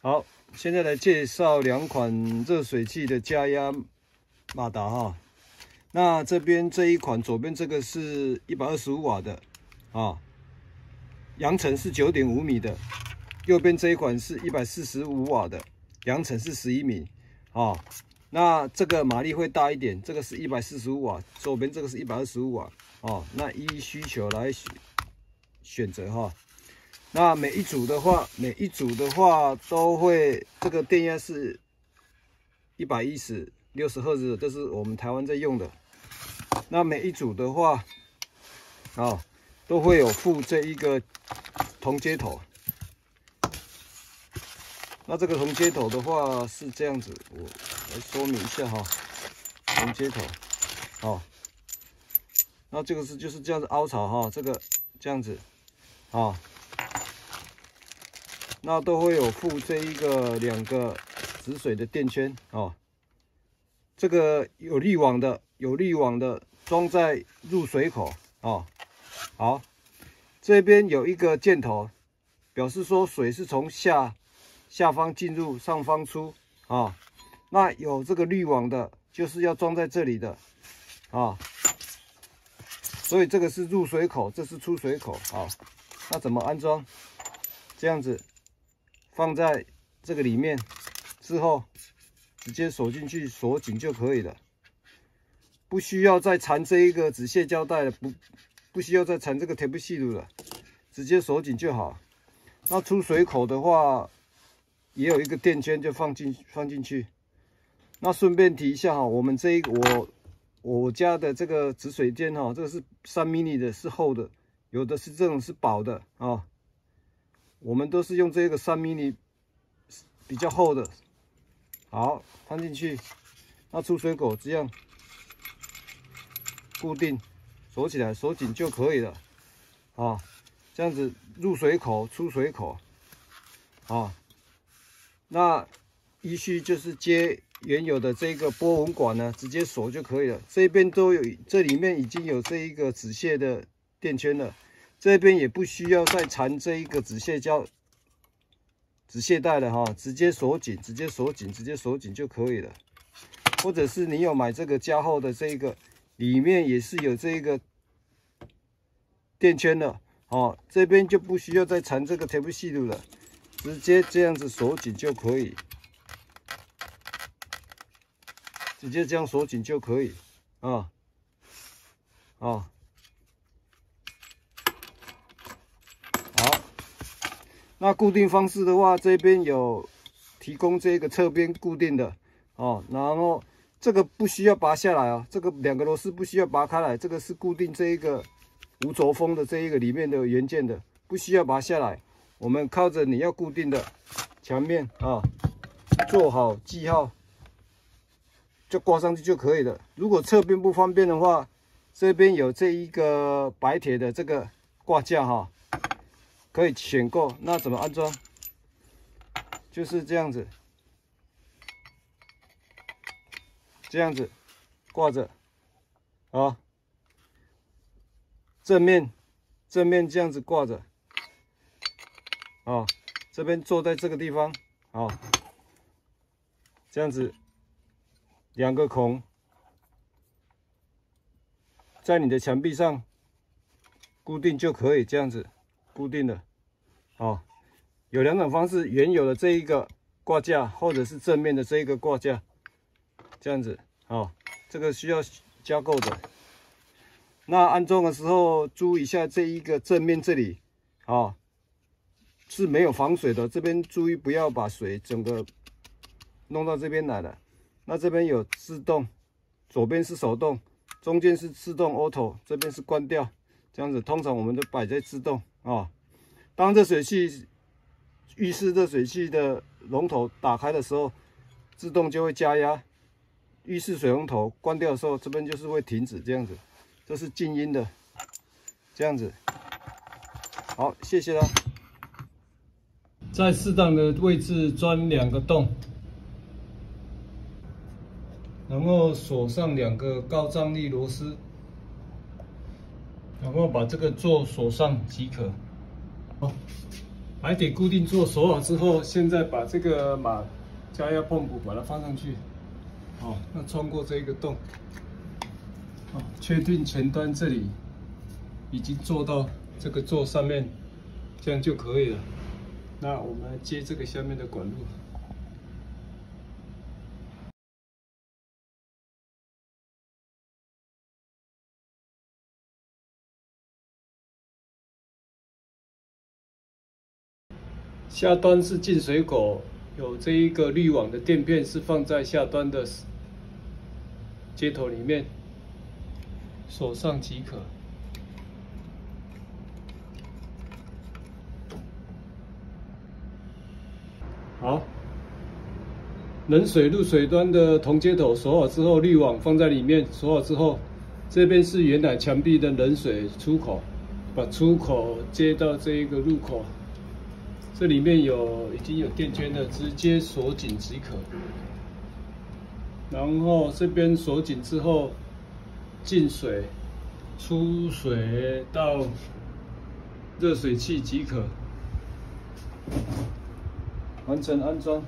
好，现在来介绍两款热水器的加压马达哈。那这边这一款左边这个是125瓦的啊，扬程是9.5米的，右边这一款是145瓦的，扬程是11米啊。那这个马力会大一点，这个是145瓦，左边这个是125瓦啊。那依需求来选择哈。那每一组的话都会，这个电压是110 60赫兹的，这是我们台湾在用的。那每一组的话，都会有附这一个铜接头。那这个铜接头的话是这样子，我来说明一下哈。铜接头，那这个就是这样子凹槽哈，这个这样子，那都会有附这一个2个止水的垫圈哦。这个有滤网的，装在入水口哦。好，这边有一个箭头，表示说水是从下方进入，上方出啊。那有这个滤网的，就是要装在这里的啊。所以这个是入水口，这是出水口啊。那怎么安装？这样子。放在这个里面之后，直接锁进去，锁紧就可以了，不需要再缠这一个止泻胶带了，不需要再缠这个铁不细路了，直接锁紧就好。那出水口的话，也有一个垫圈，就放进去。那顺便提一下哈，我们这一个我家的这个止水垫哈，这个是3 mini 的，是厚的，有的是这种是薄的啊。我们都是用这个3 mini 比较厚的，好放进去，那出水口这样固定锁起来，锁紧就可以了啊。这样子入水口、出水口啊，那依序就是接原有的这个波纹管呢，直接锁就可以了。这边都有，这里面已经有这一个止泻的垫圈了。这边也不需要再缠这一个止泻带了哈，直接锁紧就可以了。或者是你有买这个加厚的这一个，里面也是有这一个垫圈的哦，这边就不需要再缠这个铁不细路了，直接这样子锁紧就可以，直接这样锁紧就可以啊。那固定方式的话，这边有提供这个侧边固定的哦，然后这个不需要拔下来啊，这个2个螺丝不需要拔开来，这个是固定这一个无轴封的这一个里面的元件的，不需要拔下来。我们靠着你要固定的墙面啊，做好记号就挂上去就可以了。如果侧边不方便的话，这边有这一个白铁的这个挂架哈。可以选购，那怎么安装？就是这样子，挂着，啊，正面这样子挂着，啊，这边坐在这个地方，啊，这样子，2个孔在你的墙壁上固定就可以，这样子。固定的，有2种方式，原有的这一个挂架，或者是正面的这一个挂架，这样子，这个需要加购的。那安装的时候注意一下，这一个正面这里，是没有防水的，这边注意不要把水整个弄到这边来了。那这边有自动，左边是手动，中间是自动 auto， 这边是关掉，这样子，通常我们都摆在自动。当热水器浴室热水器的龙头打开的时候，自动就会加压；浴室水龙头关掉的时候，这边就是会停止，这样子，这是静音的，这样子。好，谢谢啦。在适当的位置钻2个洞，然后锁上2个高张力螺丝。然后把这个座锁上即可。海底固定座锁好之后，现在把这个加压泵浦把它放上去。哦，那穿过这个洞，哦，确定前端这里已经做到这个座上面，这样就可以了。那我们接这个下面的管路。 下端是进水口，有这一个滤网的垫片是放在下端的接头里面，锁上即可。好，冷水入水端的铜接头锁好之后，滤网放在里面锁好之后，这边是原来墙壁的冷水出口，把出口接到这一个入口。 这里面已经有电圈了，直接锁紧即可。然后这边锁紧之后，进水、出水到热水器即可。完成安装。